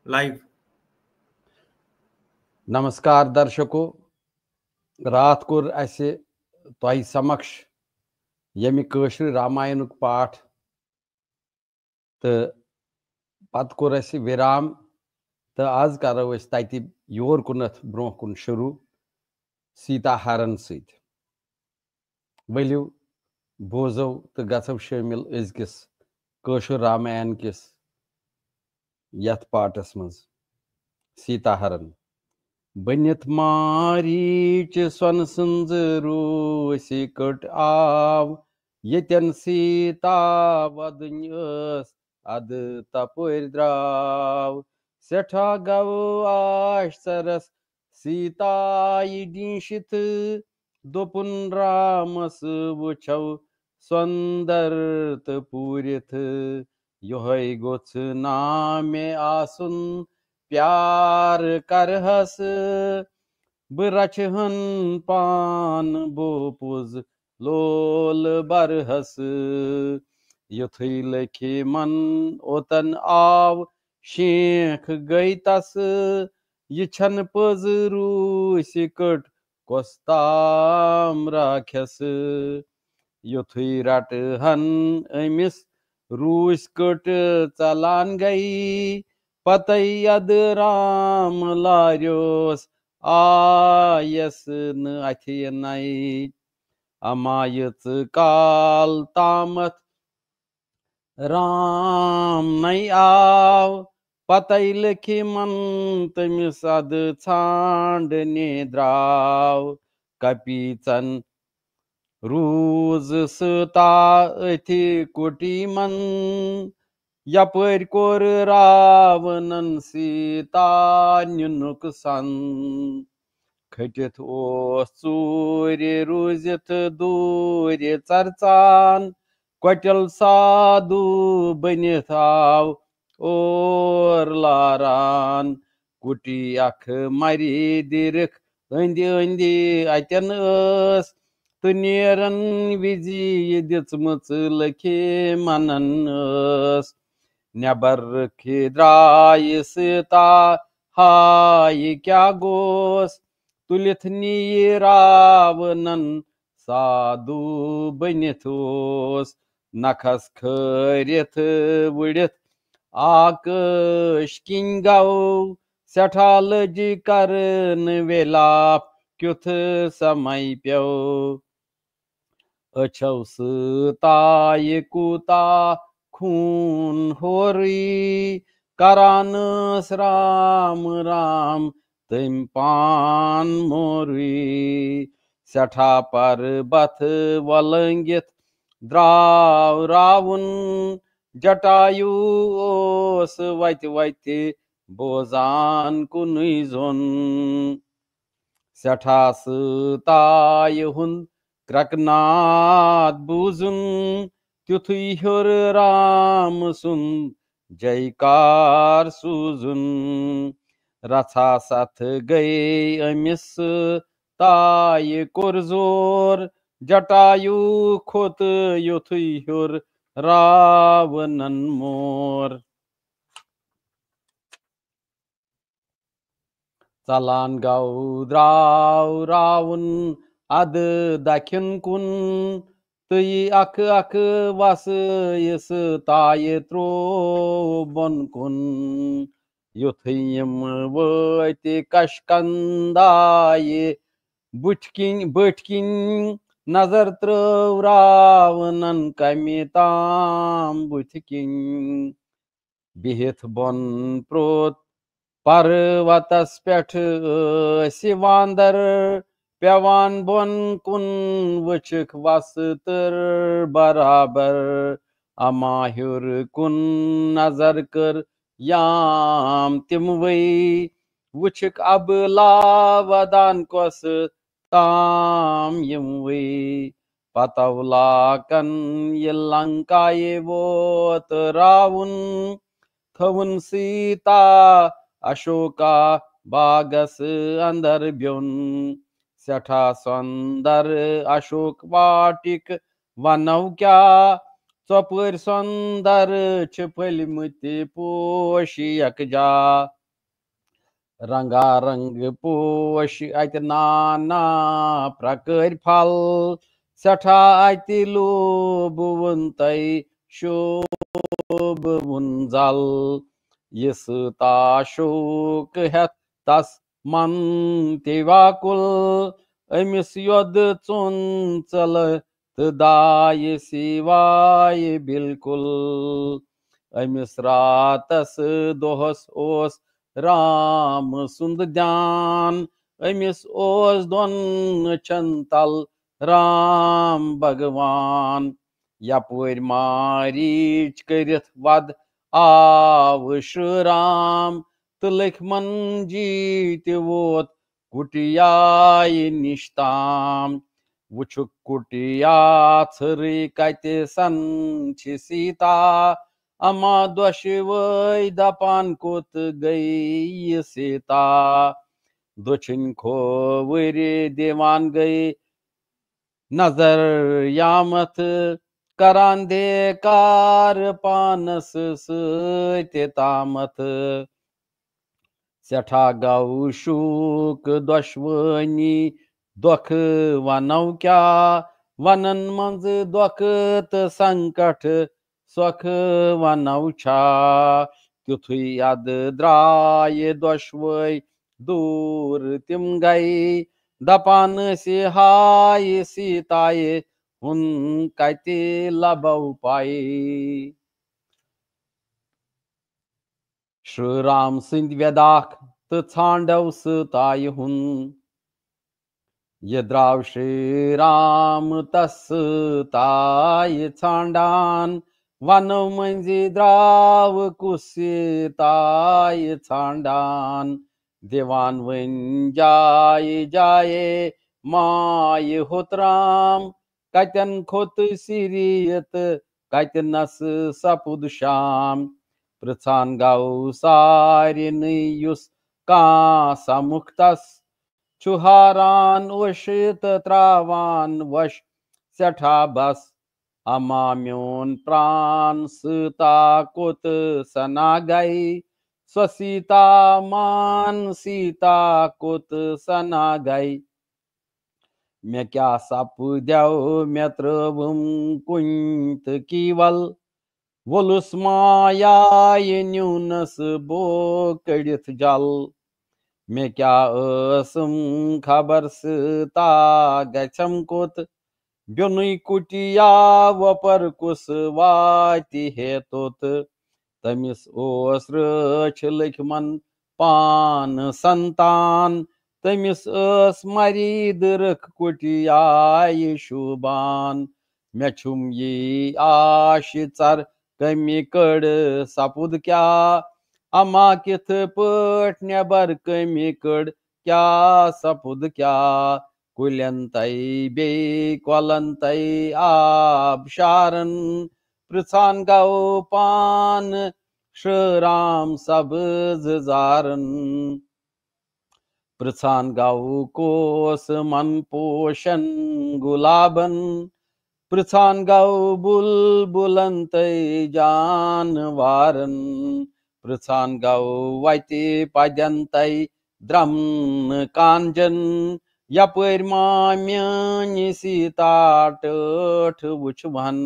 Live. नमस्कार दर्शकों, रात कोर असे तोय समक्ष यमि कशर रामायण पाठ तो पत कोर असे विराम तो आज करो अस तति योर कुनथ ब्रोह कुन शुरू सीता हरण सत वलियो बोजो तो गो शामिल अजकिस कशर रामायण किस यथ पाठस मज सीता हरण बनित मारीच स्वन सन्ज रूसि कट आव यतन सीता वदन अद तपोर द्राव सेठा गव आश सरस सीता डीशित दोपुन रामस वुछौ सुंदर पूरित योहै गोछ नामे आसुन प्यार करहस बरछहन पान बोपुज लोल बरहस युथै लखी मन ओतन आव शेख गई तस ये छन पज रूस कट कोस्ताम राखस युथै रटहन अमिस रूस कट चलान गई पतयद राम लार्योस आयस न अथि नई अमायच काल तामत राम नई आव पतय लिखि मन तमिस अद छांडने द्राव कपीचन रूज सता अथि कुटी मन यपर कोर रावणन सीता नुनुक सन खटित ओस चूर रूजित दूर चरचान क्वटल साधु बनित आव और लारान कुटी अख मरी दिरख अंदि अंदि अतन तो नेरन विजि दिचमच लखि मनन नबर रखि द्राय सीता हाय क्या गोस तुलिथ नी रावणन साधु बनित ओस नखस खरिथ वुड़िथ आकश किन गौ सठा लजि करन विलाप क्युथ समय प्यो अछौ सताय कूता खून होरी करानस राम राम तम पान मोरी सठा पर बथ वलंगित द्राव रावण जटायु ओस वत वत बोजान कुनुई जोन सठा सताय हुन क्रकनाद बूजुन त्युथु ह्योर राम सुन जयकार सूजुन रथा सथ गए अमिस ताय कोरजोर जटायु खोत युथु ह्योर रावणन मोर चलान गौ द्राव रावण अद दखिन कुन तई अख अख वस यस ताय त्रो बन कुन युथयम वत कशकंदाय बठकिन नजर त्रव रावणन कमि ताम बुथकिन बिहित बन प्रोत पर्वतस पेठ सिवांदर पेवान बन कुन वुचक वस्तर बराबर अमाहुर कुन नजर कर याम तिम वही वुचक अब लावदान कोस ताम यम वही पतवलाकन ये लंका ये वोत रावण थवन सीता अशोका बागस अंदर ब्योन सठा सुंदर अशोक वाटिक वनव क्या चौपर सुंदर छपलमत पोश यकजा रंगारंग पोश अति नाना प्रकार फल सठा अति लोभवन तै शोभवन जल यस ताशोक हेत तस मन ते वाकुल अमिस योद चोंचल दाय सिवाय बिल्कुल अमिस रातस दोहस ओस राम सुंद ध्यान अमिस ओस दोन चंतल राम भगवान यपुर मारीच करित वद आव राम तो लखमन जीत वोत कुटियाय निष्ताम वुछुक कुटिया छरी कते सन छ सीता अमा दोशवै दपान कोत गई सीता दोछिन खोवर देवान गई नजर यामत करान दे कार पानस सत्य तामत सठा गौ शूक दोशवनी दुख वनौ क्या वनन मंज दुख त संकट सुख वनौ छा तिथुय अद द्राय दोशवै दूर तिम गई दपान से हाय सीताय हुन कति लबौ पाई श्री राम सिंध व्यदाख तो छांडव सताय हुन ये द्राव श्री राम तस ताय छांडान वनो मंजी द्राव कुसिताय छांडान देवान वन जाय जाय माय होत राम कतन खोत सिरियत कतनस सपुद शाम पृछान गौ सारिन युस का समुक्तस चुहारान वशित त्रावान वश सठा बस अमा म्योन प्राण सीता कोत सना गई स्वसीता मान सीता कोत सना गई मैं क्या सप द्यव मैं त्रवुम कुंत कीवल वोलुस मायाय न्यूनस बो कड़ित जल मैं क्या असम खबर सता गचम कोत ब्योनुई कुटिया वपर कुस वाति हेतोत तमिस ओस रछ लखमन पान संतान तमिस अस मरीद रख कुटिया शुबान मैं छुम ये आश चर कमी कड़ सपुद क्या अमा किथ पट नबर कमी कड़ क्या सपुद क्या कुलन तई बे कोलन तई आब शारन पृछान गौ पान श्री राम सब्ज जारन पृछान गौ कोस मन पोषण गुलाबन पृछान गौ बुलबुलन तई जानवारन पृछान गौ वाइते पदन तई द्रम्न कांजन यपर माम्यानि सीता टठ वुछवन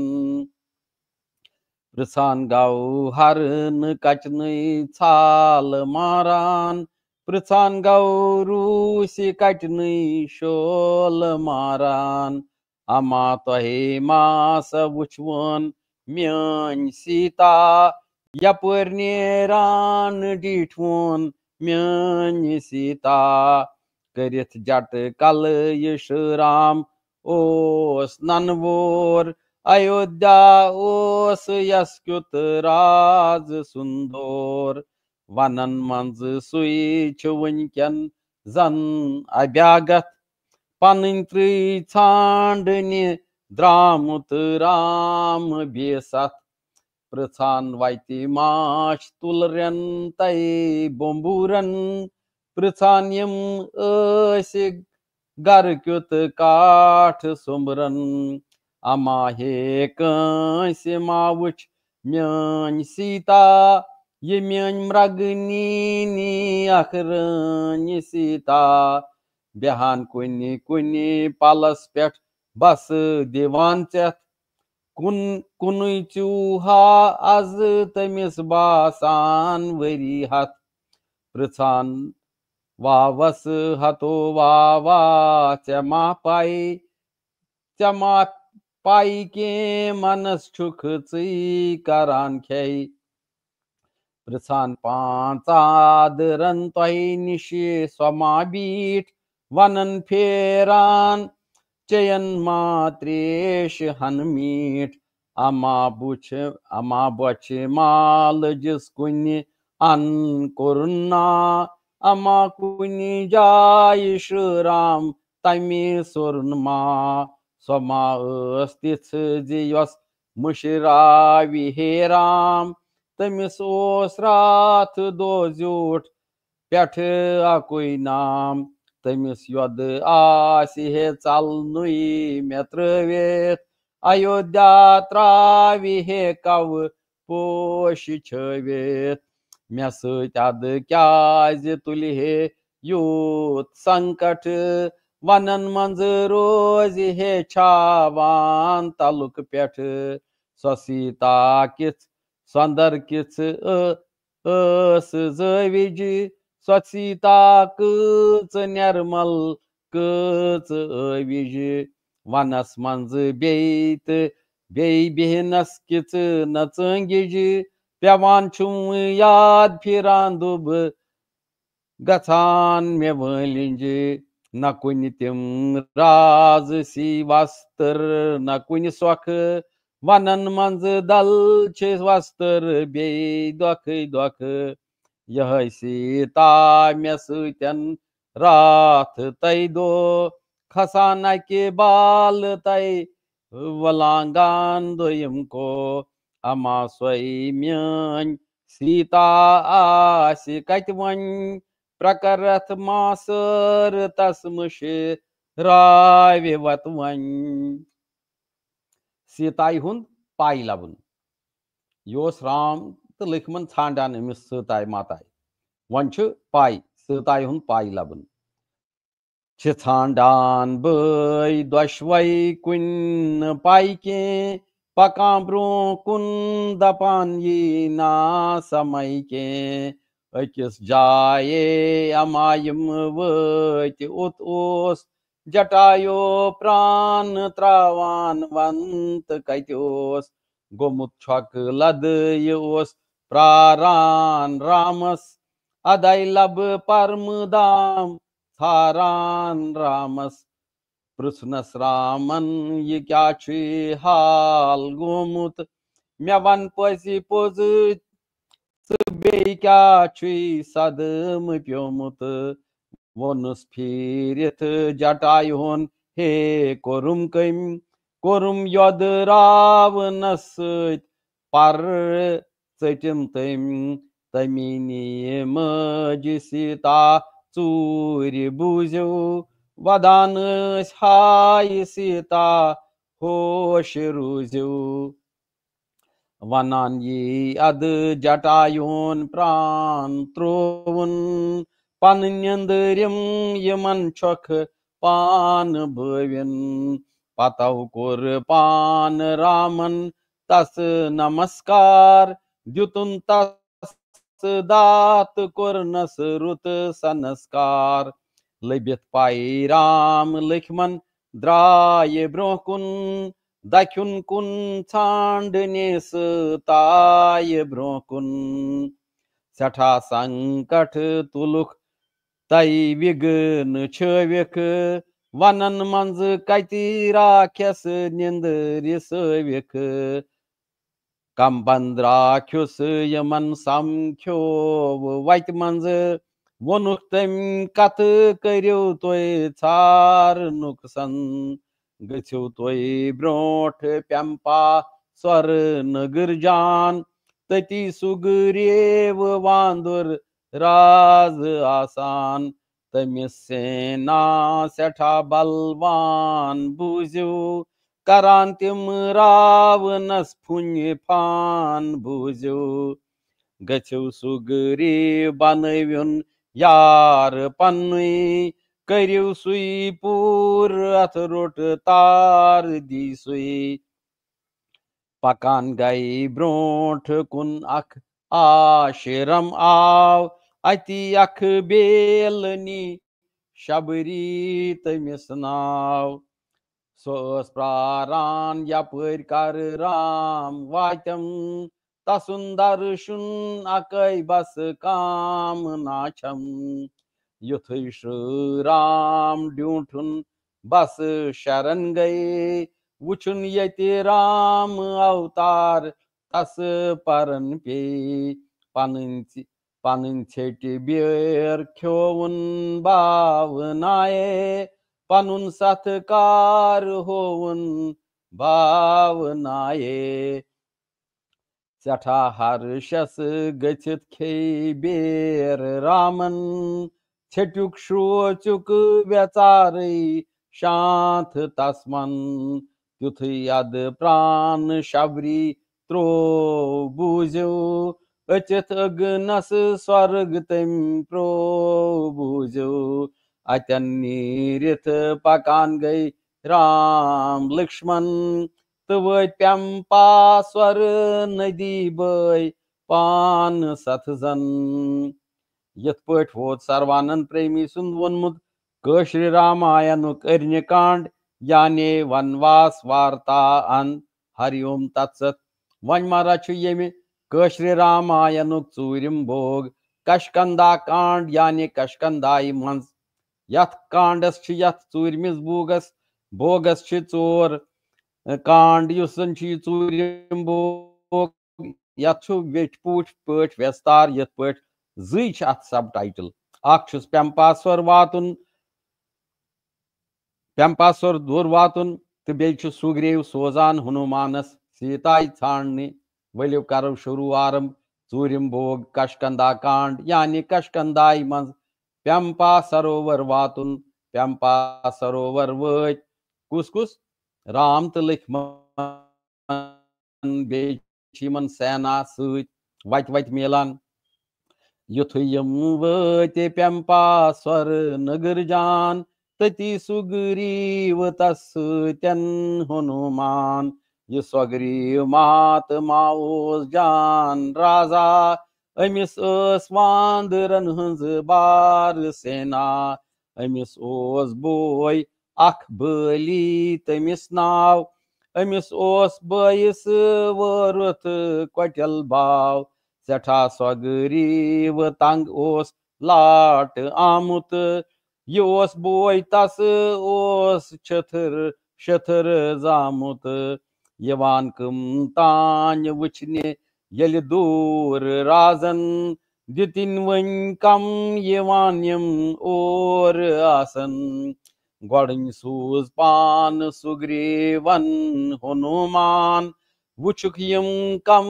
पृछान गौ हरन कचनई छाल मारान पृछान गौ रूसी कटनई शोल मारान अमा तोहे मास वुछवन म्यान सीता यपर नेरान डिठवन म्यान सीता करित जट कल यश राम ओस ननवोर अयोध्या ओस यस्कुत राज सुंदोर वनन मंज सुई छ वुनकन जन अभ्यागत पन त्रि छांडनि द्रामुत राम बेसत पृछान वाइति माश तुलरन तई बोम्बूरन पृछान यम ऐसे गर क्युत काठ सुमरन अमा हे कंस मावुच म्यान सीता ये म्यान मृगनी अखरनी सीता बेहान कुनि कुनि पलस पेठ बस दिवान चेथ कुन चूहा आज तमिस बासान वरी हथ पृछान वावस हतो वावा चमा पाई के मनस छुख करान खे पृछान पांचादरन तोय निशे स्वमा बीठ वनन फेरान चयन मात्रेश हन मीठ अमा बछ माल जिस कुनि अन कोरुन्ना अमा कुनि जाय श्राम तमी सोरुन्मा स्वमा तिथ जियस मुशरावि हे राम तमिस ओस रात दो झूठ पेठ अकुई नाम तमिस योद आसि हे चलनुई मे त्रवित अयोध्या त्रावि हे कव पोश छवित मे सत अद क्याज तुलि हे यूत संकट वनन मंज रोज हे छावान तलुक पेठ सो सीता किछ संदर किछ स जविज सो सीता कच निर्मल कच अविज वनस मंज बेत बिहनस किच नचंगिज पेवान छुम याद फिरान दुब गछान मे वलिंज न कुनि तिम राज सी वस्त्र न कुनि सोख वनन मंज दल छे वस्त्र बे दोख यह सीता मे सतन रात तय दो खसाना के बाल तय वलांगान दोयम को अमा सोई म्यान सीता आसि कत वन प्रकरथ मासर तसमुश रावि वत वन सीताई हुंद पाई लबन योस राम तो लक्ष्मण छांडान अमिस सीताई माताई वन पाई सीताई हुंद पाई लबन छांडान बई दशवई कुन पाई के पका ब्रो कुन दपान ये ना समय के अकिस जाये अमायम वत उत ओस जटायो प्राण त्रावान वंत कत्योस गोमुत छक लद ये ओस प्रारान रामस अदै लब परमदाम थारान रामस पृथ्नस रामन ये क्या छी हाल गोमुत मे वन पसी पोज बे क्या छी सदम प्योमुत वोनुस फिरित जटायुन हे कोरुम कम कोरुम योद रावनस पर चटिम तमिनी मज सीता चूरि बुझो वदान हाय सीता होश रुझो वनान ये अद जटायुन प्राण त्रोवन पन निंदरिम यमन छख पान भविन पतव कोर पान रामन तस नमस्कार द्युतुन तस दात कोरनस रुत संस्कार लबित पाई राम लक्ष्मण द्राय ब्रोह कुन दख्युन कुन छांडनेस ताय ब्रोह कुन सठा संकट तुलुक तय विघ्न छविक वनन मंज कति राख्यस निंदरि सविक कम्बंद राख्युस यमन समख्यो वत मंज वोनुक तम कथ करियो तोय छारनुक सन गछियो तोय ब्रोठ पेम्पा स्वर नगर जान तति सुग्रीव वांदुर राज आसान तमिस सेना सेठा बलवान बुझो करान तिम रावनस फुन फान बुझो गच्छौ सुगरी बनविन यार पन्नुई करिव सुई पूर अथ रोट तार दी सुई पकान गई ब्रोंठ कुन अख आशिरम आव अति अख बेलनी शबरी तमिस नाव सो प्रारान यपर कर राम वातम तसुंदर शुन अकै बस काम नाचम युथ श्री राम ड्यूठुन बस शरण गए वुचुन यति राम अवतार तस परन पे पन छेटि बेर ख्योवन भावनाए पनुन सत्कार होवन भावनाए सठा हर्षस गच्छित खे बेर रामन छेटुक शोचुक व्यचारै शांत तस्मन युथ यद प्राण शबरी त्रो बुझो अचित अगनस स्वर्ग तम प्रो बुझो अतन्नीरित पकान गई राम लक्ष्मण तवत प्यम्पा स्वर नदी बय पान सथजन यथ पठ वोत सर्वानंद प्रेमी सुंद वोनमुत कश्र रामायणुक अर्ण्य कांड यानी वनवास वार्ता अन हरिओम तत्सत वन मारा छु यमि कश्र रामायणुक चूरिम भोग कशकंदा कांड यानी कशकंदाई मंज यथ कांडस छु यथ चूरमिस भोगस छु चोर कांड युसन छु चूरिम भोग यथ छु वेठ पूठ पठ व्यस्तार यथ पठ जई छ अथ सब टाइटल अख छुस पेम्पास्वर वातुन पेम्पास्वर दूर वातुन तो बे सुग्रीव सोजान हनुमानस सीताई छाणने वलियो करो शुरू आरंभ चूरिम भोग कशकंदा कांड यानी कशकंदाई मंज पेम्पा सरोवर वातुन पेम्पा सरोवर वत कुस कुस राम तो लक्ष्मण बेन सेना सत वत वत मिलान युथ यम वत पेम्पा स्वर नगर जान तति सुग्रीव तस्सत्यन हनुमान ये स्वग्रीव मात माओस जान राजा अमिस वांदरन हंज बार सेना अमिस ओस बोय अख बली तमिस नाव अमिस ओस बयस वरुथ क्वटल बाव सठा स्वग्रीव तंग ओस लाट आमुत ये ओस बोय तस ओस छथर शथर जामुत यवान कम तान वुचने यल दूर राजन दितिन वन कम यवान यम और आसन गोड़न सूज पान सुग्रीवन हनुमान वुचुक यम कम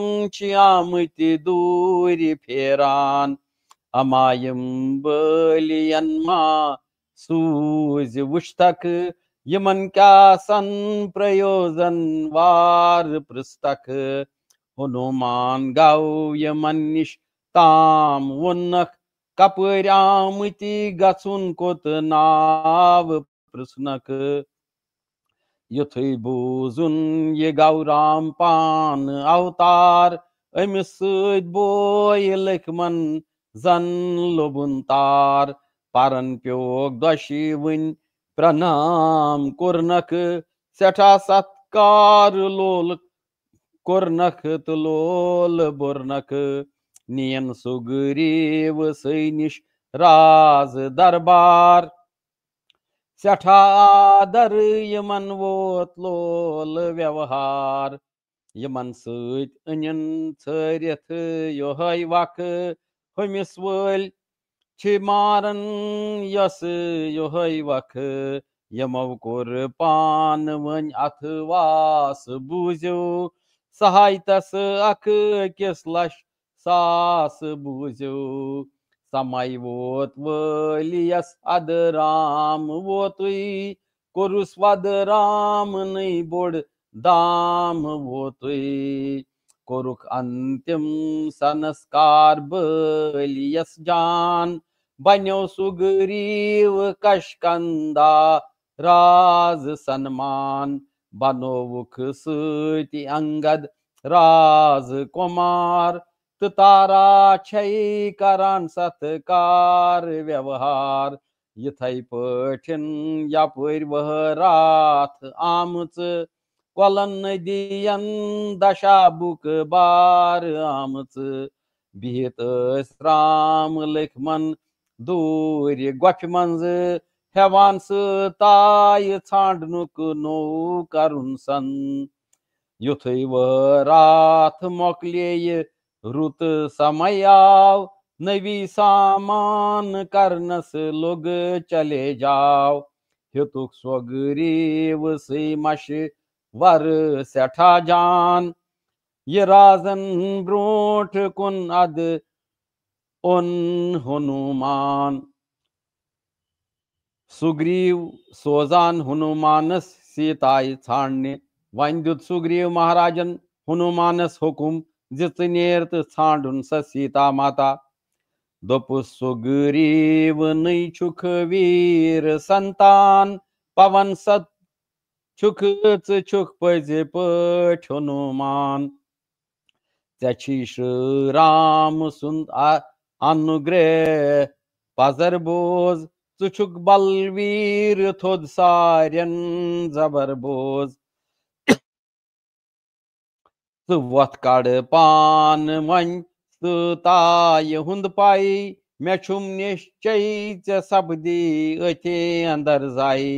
आमत दूर फेरान अमायम बलियन मा सूज वुश्तक यमन क्या सन प्रयोजन वार प्रस्तक हनुमान गाव यमन निश ताम वुनक कपर आमति गछुन कोत नाव प्रश्नक युथै बोजुन ये गाव राम पान अवतार अमिस सत बोय लक्ष्मण जन लोबुन तार परन प्योग दशिवन प्रणाम कोरनक सेठा सत्कार लोल कोरनक तो लोल बोरनक नियन सुग्रीव सैनिश राज दरबार सेठा आदर यमन वोत लोल व्यवहार यमन सत अनिन छरिथ योहै वक हमिस वल छ मारन यस योहै वक यमो कोर पान वन अथ वास बूझो सहायतस अख किस लश सास बूझो समय वोत वलियस अद राम वोतुई कोरुस वद राम नहीं बोड़ दाम वोतुई कोरुख अंतिम संस्कार बलियस जान बन्यो सुग्रीव कशकंदा राज सन्मान बनोवुख सूति अंगद राज कुमार तारा छै करान सत्कार व्यवहार यथै पठिन यापर वह रात आमच कलन नदियन दशाबुक बार आमच बिहित राम लक्ष्मण दूर गोफ मंज हेवान ताय छांडनुक नो करुन सन युथै वह रात मोकले रुत समय आव नवी सामान करनस लोग चले जाओ हेतुक स्वगरीव से मश वर सेठा जान ये राजन ब्रोट कुन अद उन हनुमान सुग्रीव सोजान हनुमानस सीताय छाड़ने वन दुत सुग्रीव महाराजन हनुमानस हुकुम जित नेर तो छाड़ुन स सीता माता दोपुस सुग्रीव नई छुख वीर संतान पवन सत छुख छुख पजे पठ हनुमान त्याची श्री राम सुंद अनुग्रह पजर बोज छुक बलवीर थोद सारन जबर बोज वथ कड़ पान वन ताय हुंद पाई मे छुम निश्चय सपदी अथे अंदर जाई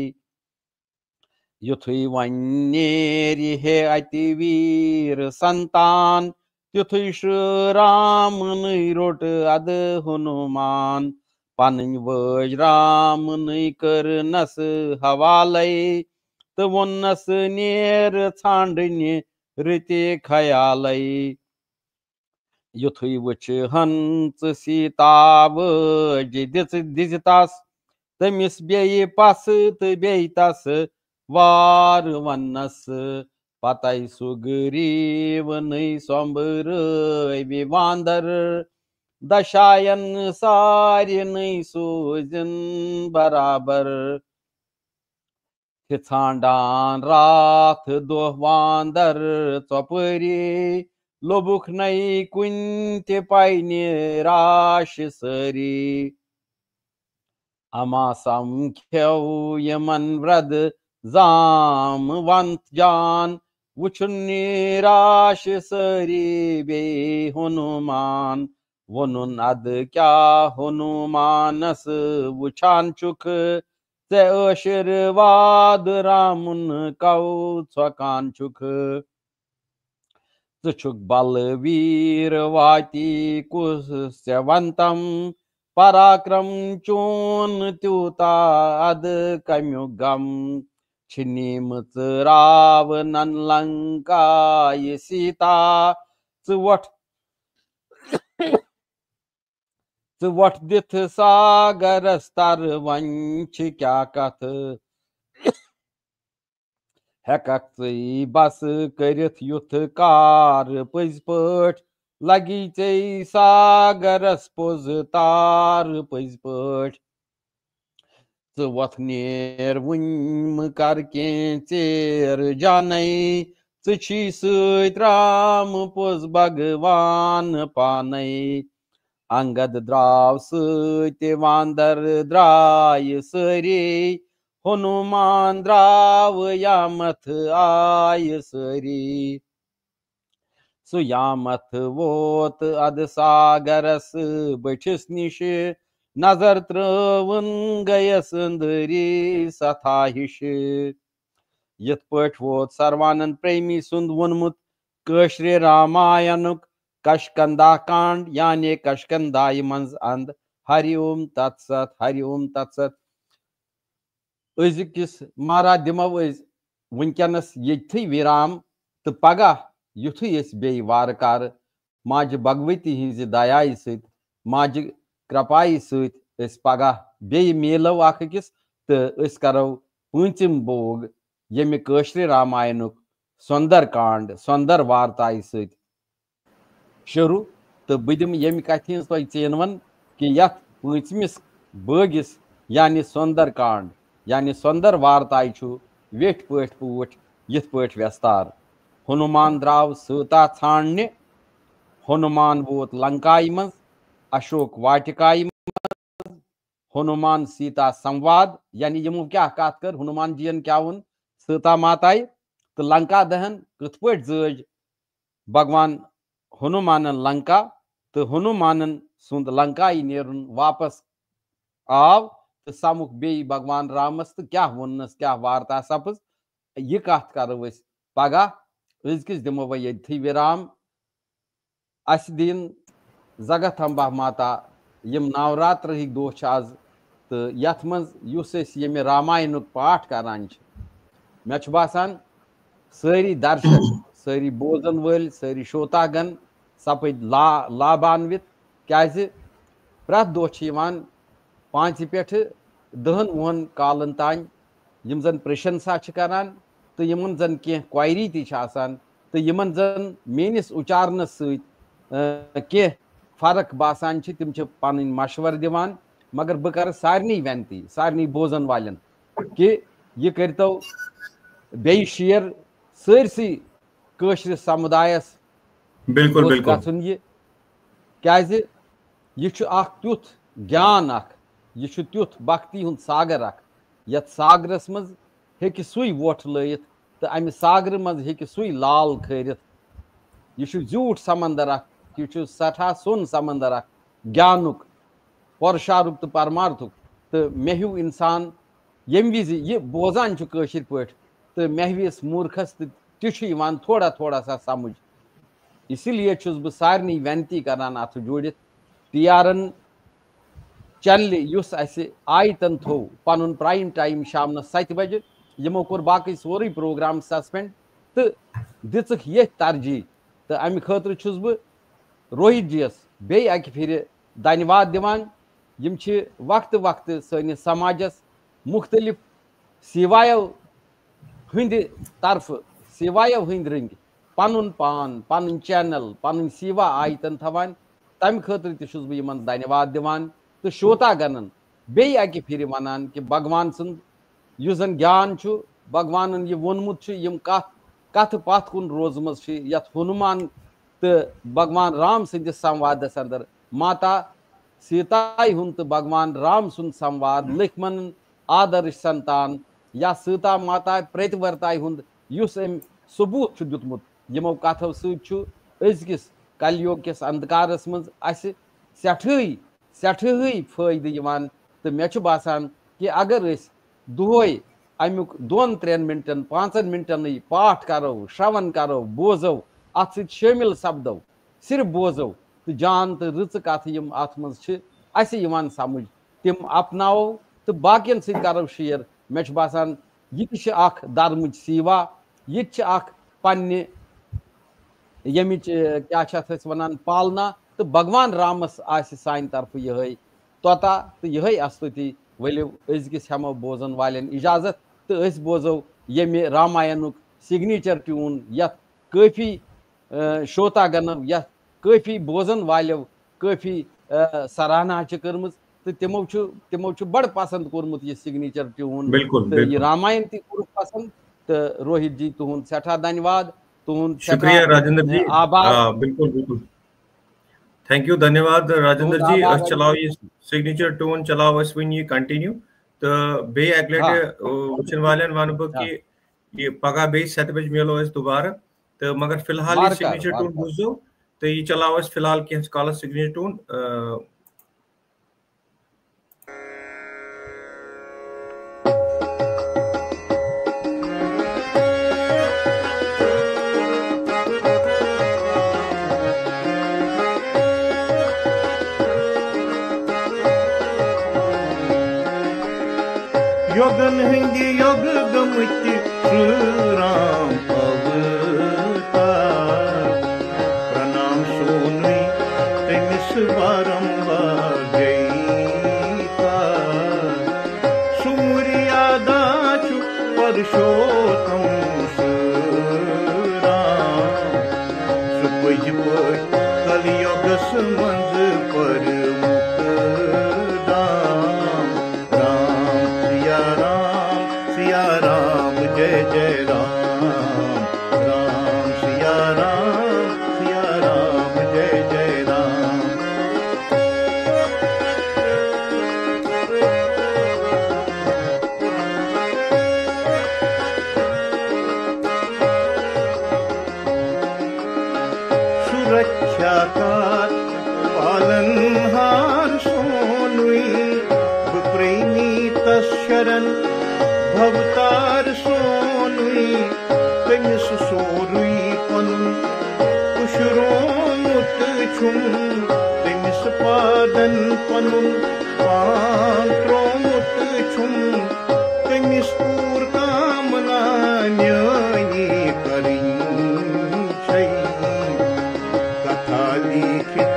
युथुई वन नेरि हे अति वीर संतान युथुई श्री राम नई रोट अद हनुमान पन वज राम नई कर नस हवालय तो वोन्नस नेर छांडने रीति खयालय युथुई वच हंस सीता वज दिजतास तमिस बेय पस तो बेयतस वार वन्नस पतई सुग्रीव नई सोम्बर विवांदर दशायन सार्य नई सोजन बराबर छांडान रात दोह वांदर चौपरी लोबुख नई कुंत पाइने राश सरी अमा संख्यव यमन व्रद जाम वंत जान वुचुन निराश सरी बे हनुमान वनुन अद क्या हनुमानस वुछान चुख ते आशीर्वाद रामुन कौ छकान चुख छुक बलवीर वाती कुस सेवंतम पराक्रम चून त्यूता अद कम्युगम छिनीमच रावणन लंका ये सीता चवट चवट दिथ सागर स्तर वंश क्या कथ हेकक बस करिथ युथ कार पज पठ लगी चे सागरस पोज तार पज पठ वथ नेर वुम कर के चेर जानै छी सत राम पोज भगवान पानै अंगद द्राव सत वांदर द्राय सरी हनुमान द्राव यामथ आय सरी सुयामथ वोत अद सागरस बठिस निश नजर त्रवन गयस अंदरी सथा हिश यथ पठ वोत सर्वानंद प्रेमी सुंद वनमुत कश्रे रामायणुक कशकंदा कांड यानी कशकंदाय मंज अंद हरिओम तत्सत हरिओम तत्सत अजिकिस मारा दिमो वनकनस ये विराम तो पगह युथु बे वारकार माज भगवती हिंज दयाय सत माज कृपाय सत पगह बे मिलो अकिस तो करो पंचम बोग यमि कश्रे रामायणुक सुंदर कांड सुंदर वार्ताय सत शुरू तो बह दिम यम कथ हज तुम चेनवन कि यथ पमिस बगिस यानी सुंदर कांड यानी सुंदर वारताय वेठ पठ पूठ यथ पठ व्यस्तार हनुमान द्राव सीता छाणने हनुमान वोत लंकाई मज अशोक वाटिकाई हनुमान सीता संवाद यानी यमो क्या कत कर हनुमान जी क्या वोन सीता माताई तो लंका दहन कथ पे जज भगवान हनुमान लंका तो हनुमान सुंद लंकाई नेरुन वापस आव तो समुख बे भगवान रामस तो क्या वनस क्या वार्ता सपज यह कत करो पगह अजकिस दिमो वह ये विराम अस दिन जगथम्बा माता यम नवरात्र दोह आज तो यथ मज ये रामायण पाठ करान मे बासान सारी दर्शक सारी बोजन वल सारी श्रोतागण सपद लाभान्वित क्या प्रत दोह 5 पे 10 वहन कालन तान यम जन प्रशंसा करान तो यमन जन कह क्वायरी तसान तो यमन जन मेनिस उचारनस कह फर्क बासान तिम पन मशवर दिवान मगर बह कर सारनी वनती सारनी बोजन वालन कि यह करतो बे शेयर सरसी कशर समुदायस बिल्कुल गन यह तुथ ज्ञान यह तुथ भक्ति हुंद सागर यथ सागरस मज हेकि सुई वोट लयित तो अमि सागर मज हेकि सुई लाल खरित यह झूठ समंदर यह सठा सोन समंदर ज्ञानुक परशारुक तो परमार्थुक तो मे हूँ इंसान यम विज यह बोजान कशर पे तो महविस मूर्खस तुम थोड़ा थोड़ा सा समझ इसलिए बह सारे वनती करान अथ जुड़ित TRN चैनल युस आयतन थो पन प्राइम टाइम शाम 7 बजे यमो कोर बाकी सोरे प्रोग्राम सस्पेंड तो दिख ये तरजीह तो अमि खतर बह रोहित जीस बे अकि फिर धन्यवाद दिवान यम वक्त वक्त सनिस समाजस मुख्तलिफ सेवायों हंद तरफ सेवायों हंद रंग पन पान पन चैनल पन सेवा आयतन थवान तम खतर बह धन्यवाद दिवान तो श्रोता गणन बे अकि फिर वनान कि भगवान सुंद युस जन ज्ञान भगवान यह वोनमुत यम कथ पथ कुन रोजम यथ हनुमान तो भगवान राम सदिस संवादस अंदर माता सीताई हुंद तो भगवान राम सुंद संवाद लखमन आदर्श संतान या सीता माता प्रतिवर्ताई हुंद युस अम सबूत दितमुत यमो कथो सजकिस कलयुग किस अंधकारस मज सठही फायदे यवान तो मे बासान कि अगर दोहै अमुक 2-3 मिनटन 5 मिनटन पाठ करो श्रवण करो बोजो अत शामिल सपदो सिर्फ बोजो तो जान तो रच कथ अत मज समझ तिम अपनाओ तो बाकियन करो शेयर मे बासान यह धर्मच सेवा यह पन्ने यमिच क्या वनान पालना तो भगवान रामस सान तरफ यह तोता तो यह स्तुति वलियो अजकिस हेमो बोजन वालन इजाजत तो बोजो यमि रामायणुक सिग्नेचर ट्यून यथ काफी श्रोतागण यथ काफी बोजन वालो काफी सराहना कर्म तो तिमो बड़ पसंद कोर्मुत यह सिग्नेचर ट्यून तो यह रामायण तक पसंद तो रोहित जी तुहद सठा धन्यवाद तुहद शुक्रिया राजेंद्र जी आभार बिल्कुल बिल्कुल थैंक यू धन्यवाद राजेंद्र जी चलाओ ये सिग्नेचर टोन चलाओ वन ये कंटिन्यू तो बे अक लट वचन वालन वन बह कि ये पगह बे 7 बजे मिलो दोबारा तो मगर फिलहाल ये सिग्नेचर टोन बुझो तो ये चलाओ फिलहाल कह काल सिग्नेचर टोन योगन हिंदी योग गमित राम अवतार प्रणाम सोनी तमिस बारंबार जयकार सुमुरिया दाचु परशोत्तम राम सुपज तस शरण भवतार सोनुई तमिस सोरुई पनुन कुशरोमुत छुम तमिस पादन पनुन पान त्रोमुत छुम तमिस पूर कामना न्यायी करिं छै कथा लिखित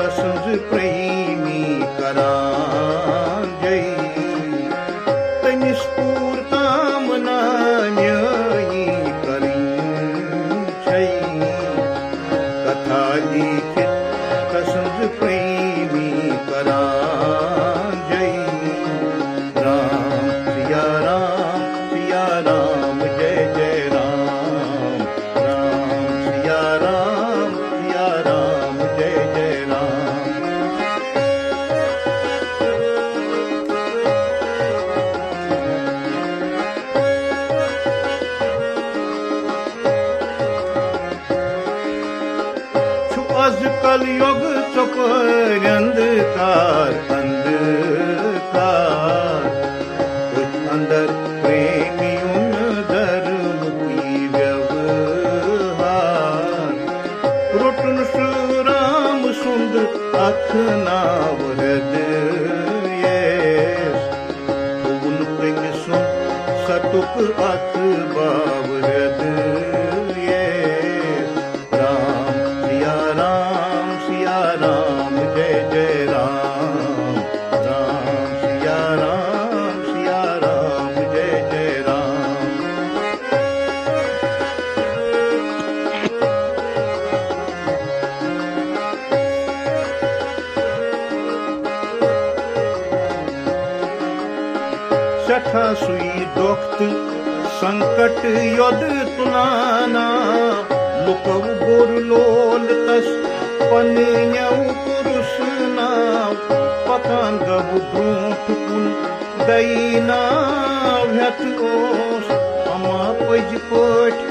तसंज प्रेमी करां जय तमिस पूर कामना न्यायी करिं छै कथा लिखित तसंज प्रेमी करां जय राम सिया राम जय जय राम राम सिया राम जय जय राम छु आज कल युग चपर अंधकार उस अंदर प्रेमियुन धर्म की व्यवहार रोटन श्री राम सुंद अखनाव हृदय उन प्रेम सुन सतुक अख बाव हृदय राम सिया राम जय जय राम राम सिया राम जय जय राम सठा सुई दोख्त संकट योद तुलाना लुकव बोर लोल तस पन्यव पुरुष नाव पकान गव ब्रोंठ कुन दईनाव हेत ओस अमा पज पट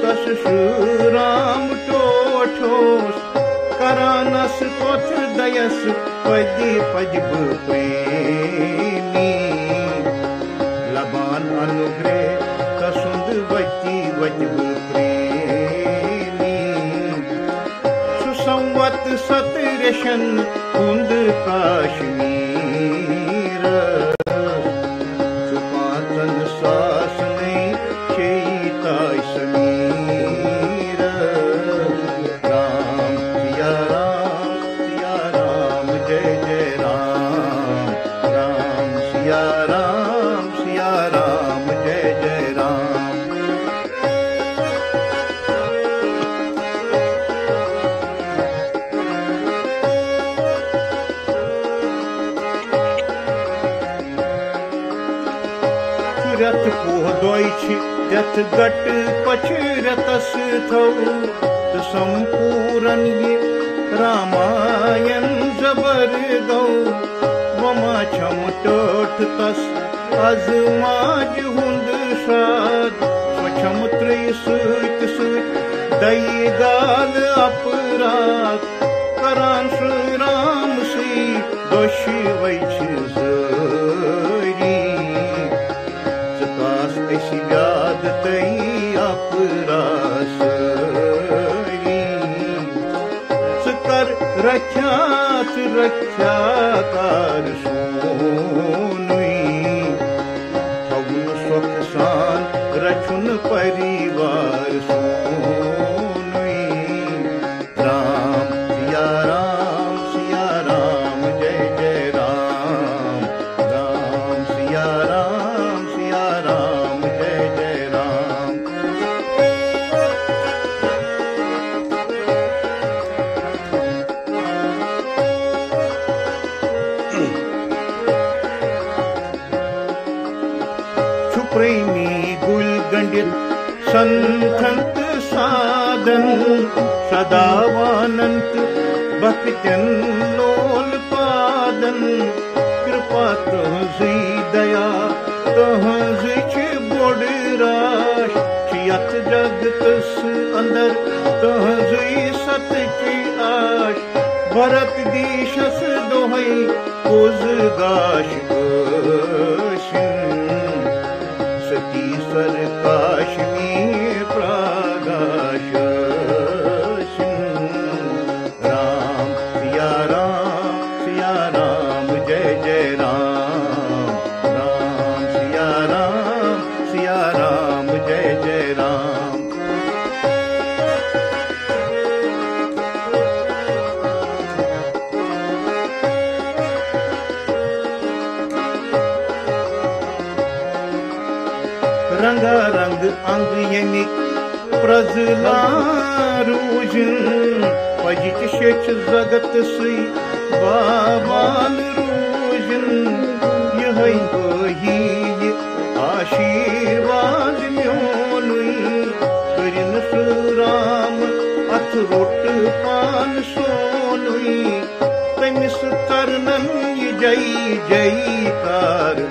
तस श्री राम टोठोस करानस कोथ दयस पदी पजब प्रेमी लबान अनुग्रह तसुंद वची वजब प्रेमी सुसंवत सतरशन कुंद काश्मीर सुपातन सासने चेताय समीर राम सिया राम जय जय राम राम सिया राम जय जय राम रथ पोह दोइछ जथ गट पछ रतस थौ तो संपूरन ये रामायण जबर गौ वमा छम टोठ तस अजमाज हुंद साद स्वछम त्रय सूत दई गाल अपराध करान श्री राम सी दोषी वैछ जरी चकास ऐसी याद तई अपरासरी कर रक्षाकार सोनुई हवुन सुख सान रचुन परिवार सोनुई राम सिया राम जय जय राम राम सिया राम जय जय राम प्रेमी गुल गंडित संतंत साधन सदावानंत भक्तन लोल पादन कृपा तुझी दया तुझी बोड़ राश यत जगतस अंदर तुझी सत की आश भरत दीशस दोहै पोज गाश सती सर काश्मीर प्रागाश राम सिया राम जय जय राम राम सिया राम जय जय राम रंगारंग अंग यनि प्रजला रूजन पजित शेच जगत सई बाबाल रूजन यही वही आशीर्वाद म्योनुई करिन राम अथ रोट पान सोनुई तमिस तरनन जय जयकार